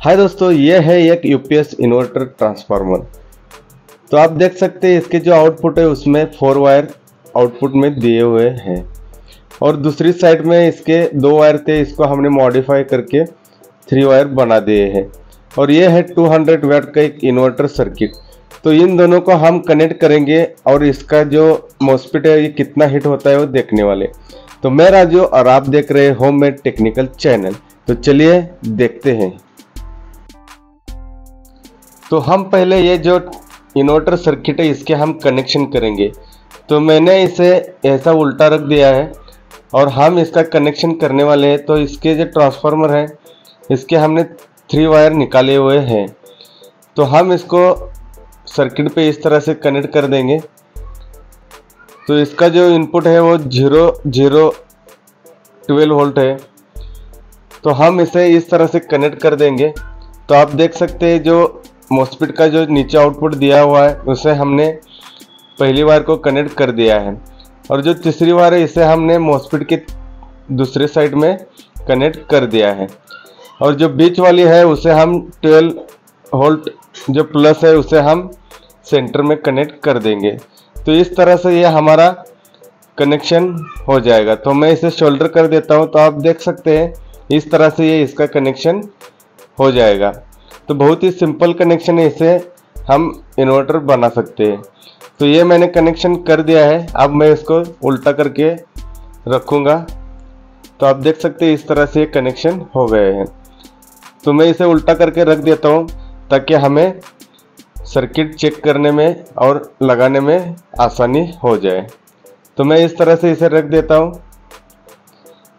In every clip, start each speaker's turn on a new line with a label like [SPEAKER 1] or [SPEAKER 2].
[SPEAKER 1] हाय दोस्तों, ये है एक यूपीएस इन्वर्टर ट्रांसफार्मर। तो आप देख सकते हैं इसके जो आउटपुट है उसमें 4 वायर आउटपुट में दिए हुए हैं और दूसरी साइड में इसके 2 वायर थे, इसको हमने मॉडिफाई करके 3 वायर बना दिए हैं। और ये है 200 वाट का एक इन्वर्टर सर्किट। तो इन दोनों को हम कनेक्ट करेंगे और इसका जो मॉस्फेट है ये कितना हिट होता है वो देखने वाले। तो मैं राजू और आप देख रहे हैं होममेड टेक्निकल चैनल। तो चलिए देखते हैं। तो हम पहले ये जो इन्वर्टर सर्किट है इसके हम कनेक्शन करेंगे। तो मैंने इसे ऐसा उल्टा रख दिया है और हम इसका कनेक्शन करने वाले हैं। तो इसके जो ट्रांसफार्मर है इसके हमने 3 वायर निकाले हुए हैं। तो हम इसको सर्किट पे इस तरह से कनेक्ट कर देंगे। तो इसका जो इनपुट है वो 12 वोल्ट है। तो हम इसे इस तरह से कनेक्ट कर देंगे। तो आप देख सकते हैं जो मॉस्फेट का जो नीचे आउटपुट दिया हुआ है उसे हमने पहली वायर को कनेक्ट कर दिया है और जो तीसरी वायर है इसे हमने मॉस्फेट के दूसरे साइड में कनेक्ट कर दिया है और जो बीच वाली है उसे हम 12 वोल्ट जो प्लस है उसे हम सेंटर में कनेक्ट कर देंगे। तो इस तरह से ये हमारा कनेक्शन हो जाएगा। तो मैं इसे शोल्डर कर देता हूँ। तो आप देख सकते हैं इस तरह से ये इसका कनेक्शन हो जाएगा। तो बहुत ही सिंपल कनेक्शन है, इसे हम इन्वर्टर बना सकते हैं। तो ये मैंने कनेक्शन कर दिया है। अब मैं इसको उल्टा करके रखूँगा। तो आप देख सकते हैं इस तरह से कनेक्शन हो गए हैं। तो मैं इसे उल्टा करके रख देता हूँ ताकि हमें सर्किट चेक करने में और लगाने में आसानी हो जाए। तो मैं इस तरह से इसे रख देता हूँ।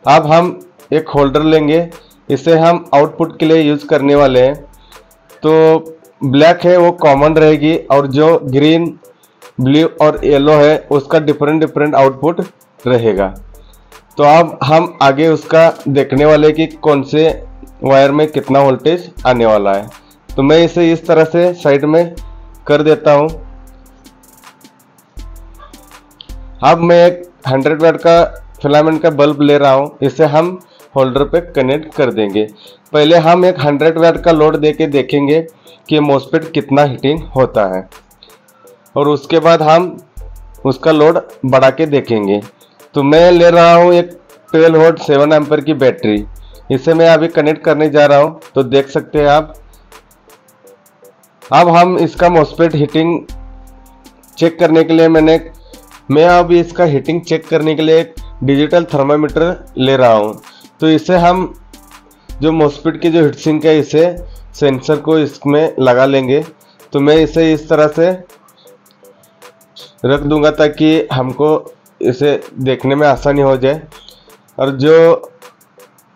[SPEAKER 1] अब हम एक होल्डर लेंगे, इसे हम आउटपुट के लिए यूज़ करने वाले हैं। तो ब्लैक है वो कॉमन रहेगी और जो ग्रीन, ब्लू और येलो है उसका डिफरेंट आउटपुट रहेगा। तो अब हम आगे उसका देखने वाले कि कौन से वायर में कितना वोल्टेज आने वाला है। तो मैं इसे इस तरह से साइड में कर देता हूँ। अब मैं एक 100 वाट का फिलामेंट का बल्ब ले रहा हूँ, इसे हम होल्डर पे कनेक्ट कर देंगे। पहले हम एक 100 वाट का लोड देके देखेंगे कि मॉस्फेट कितना हीटिंग होता है और उसके बाद हम उसका लोड बढ़ा के देखेंगे। तो मैं ले रहा हूँ एक 12 वोल्ट 7 एम्पर की बैटरी, इसे मैं अभी कनेक्ट करने जा रहा हूँ। तो देख सकते हैं आप। अब हम इसका मॉस्फेट हीटिंग चेक करने के लिए मैं अभी इसका हीटिंग चेक करने के लिए एक डिजिटल थर्मामीटर ले रहा हूँ। तो इसे हम जो मॉस्फेट की जो हीट सिंक है इसे सेंसर को इसमें लगा लेंगे। तो मैं इसे इस तरह से रख दूंगा ताकि हमको इसे देखने में आसानी हो जाए। और जो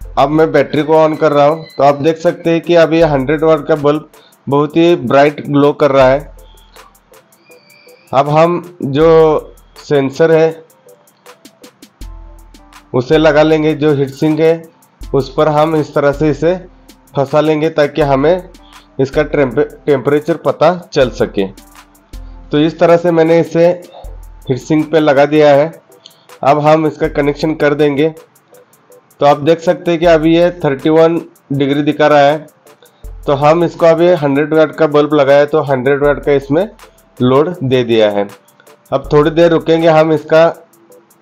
[SPEAKER 1] अब मैं बैटरी को ऑन कर रहा हूँ तो आप देख सकते हैं कि अब ये 100 वाट का बल्ब बहुत ही ब्राइट ग्लो कर रहा है। अब हम जो सेंसर है उसे लगा लेंगे, जो हीट सिंक है उस पर हम इस तरह से इसे फंसा लेंगे ताकि हमें इसका टेम्परेचर पता चल सके। तो इस तरह से मैंने इसे हीट सिंक पे लगा दिया है। अब हम इसका कनेक्शन कर देंगे। तो आप देख सकते हैं कि अभी ये 31 डिग्री दिखा रहा है। तो हम इसको अभी 100 वाट का बल्ब लगाया तो 100 वाट का इसमें लोड दे दिया है। अब थोड़ी देर रुकेंगे, हम इसका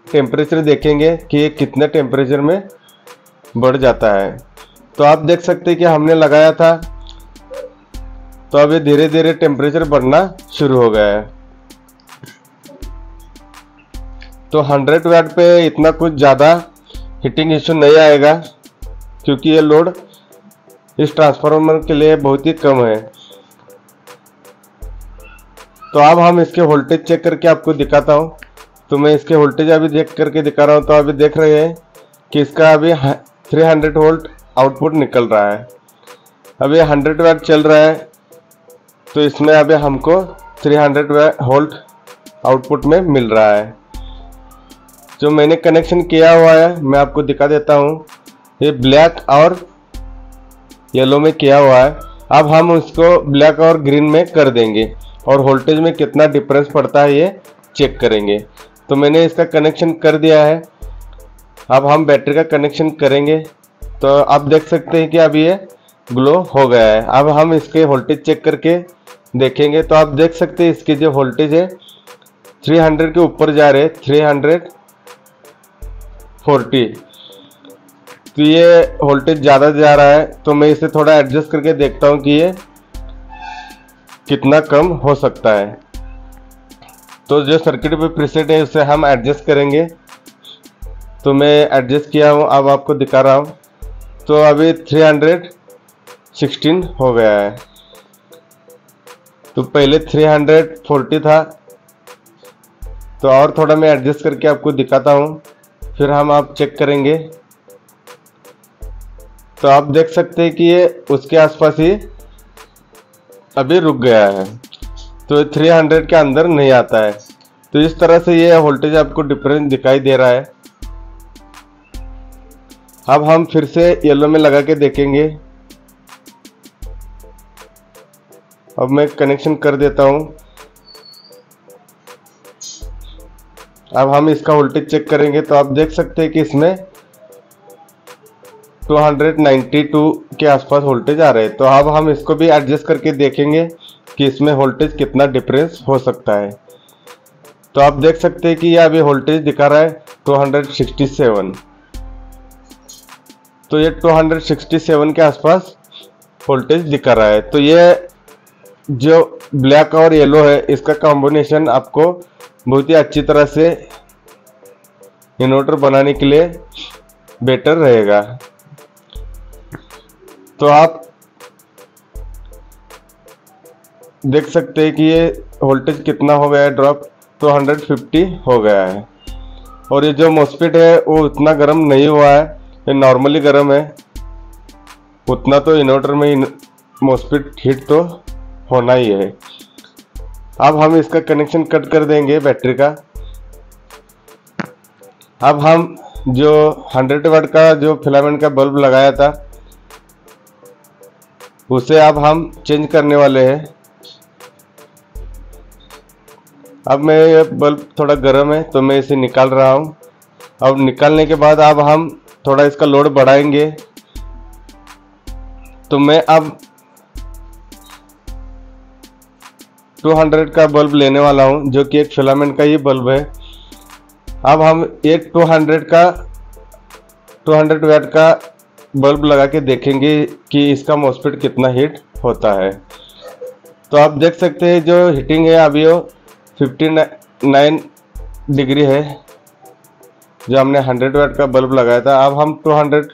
[SPEAKER 1] टेम्परेचर देखेंगे कि ये कितने टेम्परेचर में बढ़ जाता है। तो आप देख सकते हैं कि हमने लगाया था तो अभी धीरे धीरे टेम्परेचर बढ़ना शुरू हो गया है। तो 100 वाट पे इतना कुछ ज़्यादा हीटिंग इशू नहीं आएगा क्योंकि ये लोड इस ट्रांसफार्मर के लिए बहुत ही कम है। तो अब हम इसके वोल्टेज चेक करके आपको दिखाता हूँ। तो मैं इसके वोल्टेज अभी चेक करके दिखा रहा हूँ। तो अभी देख रहे हैं कि इसका अभी 300 वोल्ट आउटपुट निकल रहा है। अभी 100 वाट चल रहा है तो इसमें अभी हमको 300 वोल्ट आउटपुट में मिल रहा है। जो मैंने कनेक्शन किया हुआ है मैं आपको दिखा देता हूँ। ये ब्लैक और येलो में किया हुआ है। अब हम उसको ब्लैक और ग्रीन में कर देंगे और वोल्टेज में कितना डिफरेंस पड़ता है ये चेक करेंगे। तो मैंने इसका कनेक्शन कर दिया है। अब हम बैटरी का कनेक्शन करेंगे। तो आप देख सकते हैं कि अब ये ग्लो हो गया है। अब हम इसके वोल्टेज चेक करके देखेंगे तो आप देख सकते हैं इसकी जो वोल्टेज है 300 के ऊपर जा रहे, 340। तो ये वोल्टेज ज़्यादा जा रहा है, तो मैं इसे थोड़ा एडजस्ट करके देखता हूँ कि ये कितना कम हो सकता है। तो जो सर्किट पे प्रीसेट है उसे हम एडजस्ट करेंगे। तो मैं एडजस्ट किया हूँ, अब आपको दिखा रहा हूँ। तो अभी 316 हो गया है। तो पहले 340 था, तो और थोड़ा मैं एडजस्ट करके आपको दिखाता हूँ, फिर हम आप चेक करेंगे। तो आप देख सकते हैं कि ये उसके आसपास ही अभी रुक गया है, तो 300 के अंदर नहीं आता है। तो इस तरह से ये वोल्टेज आपको डिफरेंस दिखाई दे रहा है। अब हम फिर से येलो में लगा के देखेंगे। अब मैं कनेक्शन कर देता हूं। अब हम इसका वोल्टेज चेक करेंगे तो आप देख सकते हैं कि इसमें 292 के आसपास वोल्टेज आ रहे हैं। तो अब हम इसको भी एडजस्ट करके देखेंगे कि इसमें वोल्टेज कितना डिफरेंस हो सकता है। तो आप देख सकते हैं कि ये अभी वोल्टेज दिखा रहा है 267। तो ये 267 के आसपास वोल्टेज दिखा रहा है। तो ये जो ब्लैक और येलो है इसका कॉम्बिनेशन आपको बहुत ही अच्छी तरह से इन्वर्टर बनाने के लिए बेटर रहेगा। तो आप देख सकते हैं कि ये वोल्टेज कितना हो गया है ड्रॉप, 250 हो गया है। और ये जो मॉस्फेट है वो उतना गर्म नहीं हुआ है, ये नॉर्मली गर्म है। उतना तो इन्वर्टर में मॉस्फेट हीट तो होना ही है। अब हम इसका कनेक्शन कट कर देंगे बैटरी का। अब हम जो 100 वाट का जो फिलामेंट का बल्ब लगाया था उसे अब हम चेंज करने वाले हैं। अब मैं ये बल्ब थोड़ा गर्म है तो मैं इसे निकाल रहा हूँ। अब निकालने के बाद अब हम थोड़ा इसका लोड बढ़ाएंगे। तो मैं अब 200 का बल्ब लेने वाला हूँ जो कि एक फिलामेंट का ही बल्ब है। अब हम एक 200 वाट का बल्ब लगा के देखेंगे कि इसका मॉस्फेट कितना हीट होता है। तो आप देख सकते हैं जो हीटिंग है अभी वो 59 डिग्री है जो हमने 100 वाट का बल्ब लगाया था। अब हम 200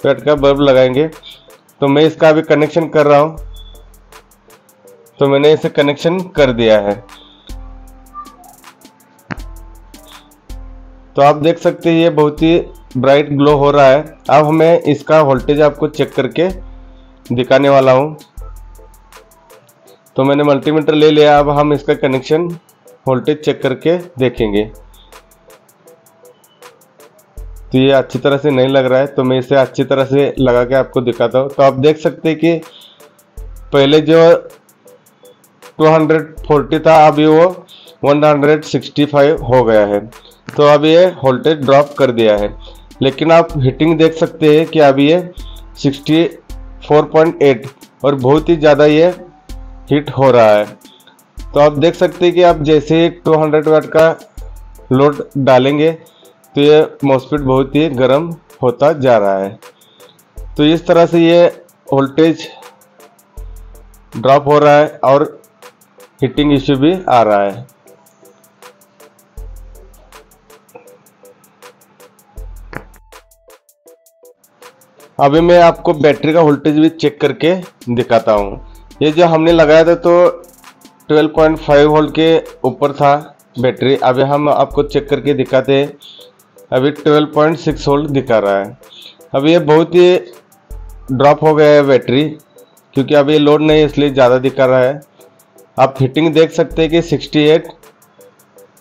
[SPEAKER 1] वाट का बल्ब लगाएंगे। तो मैं इसका अभी कनेक्शन कर रहा हूँ। तो मैंने इसे कनेक्शन कर दिया है। तो आप देख सकते हैं ये बहुत ही ब्राइट ग्लो हो रहा है। अब मैं इसका वोल्टेज आपको चेक करके दिखाने वाला हूँ। तो मैंने मल्टीमीटर ले लिया। अब हम इसका कनेक्शन वोल्टेज चेक करके देखेंगे। तो ये अच्छी तरह से नहीं लग रहा है, तो मैं इसे अच्छी तरह से लगा के आपको दिखाता हूँ। तो आप देख सकते हैं कि पहले जो 240 था अभी वो 165 हो गया है। तो अब ये वोल्टेज ड्रॉप कर दिया है। लेकिन आप हीटिंग देख सकते हैं कि अभी ये 64.8 और बहुत ही ज़्यादा ये हीट हो रहा है। तो आप देख सकते हैं कि आप जैसे ही 200 वाट का लोड डालेंगे तो ये मॉस्फेट बहुत ही गर्म होता जा रहा है। तो इस तरह से ये वोल्टेज ड्रॉप हो रहा है और हीटिंग इश्यू भी आ रहा है। अभी मैं आपको बैटरी का वोल्टेज भी चेक करके दिखाता हूँ। ये जो हमने लगाया था तो 12.5 वोल्ट के ऊपर था बैटरी। अभी हम आपको चेक करके दिखाते हैं। अभी 12.6 वोल्ट दिखा रहा है। अभी ये बहुत ही ड्रॉप हो गया है बैटरी, क्योंकि अभी ये लोड नहीं है इसलिए ज़्यादा दिखा रहा है। आप हीटिंग देख सकते हैं कि 68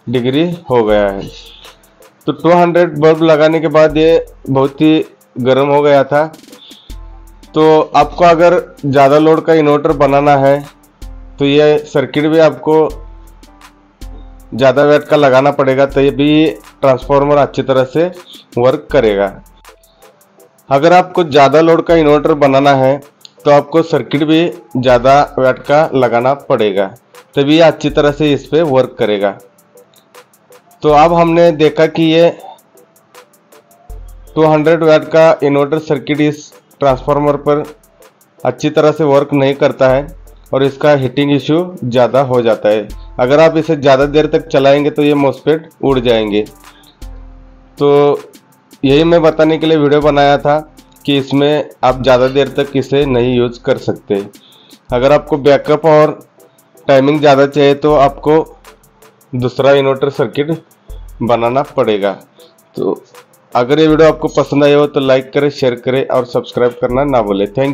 [SPEAKER 1] डिग्री हो गया है। तो 200 बल्ब लगाने के बाद ये बहुत ही गर्म हो गया था। तो आपको अगर ज़्यादा लोड का इन्वर्टर बनाना है तो ये सर्किट भी आपको ज़्यादा वेट का लगाना पड़ेगा, तो ये भी ट्रांसफार्मर अच्छी तरह से वर्क करेगा। अगर आपको ज़्यादा लोड का इन्वर्टर बनाना है तो आपको सर्किट भी ज़्यादा वाट का लगाना पड़ेगा, तभी अच्छी तरह से इस पे वर्क करेगा। तो अब हमने देखा कि ये 200 वाट का इन्वर्टर सर्किट इस ट्रांसफार्मर पर अच्छी तरह से वर्क नहीं करता है और इसका हीटिंग इशू ज़्यादा हो जाता है। अगर आप इसे ज़्यादा देर तक चलाएंगे तो ये मॉस्फेट उड़ जाएंगे। तो यही मैं बताने के लिए वीडियो बनाया था कि इसमें आप ज़्यादा देर तक इसे नहीं यूज कर सकते। अगर आपको बैकअप और टाइमिंग ज़्यादा चाहिए तो आपको दूसरा इन्वर्टर सर्किट बनाना पड़ेगा। तो अगर ये वीडियो आपको पसंद आया हो तो लाइक करें, शेयर करें और सब्सक्राइब करना ना भूलें। थैंक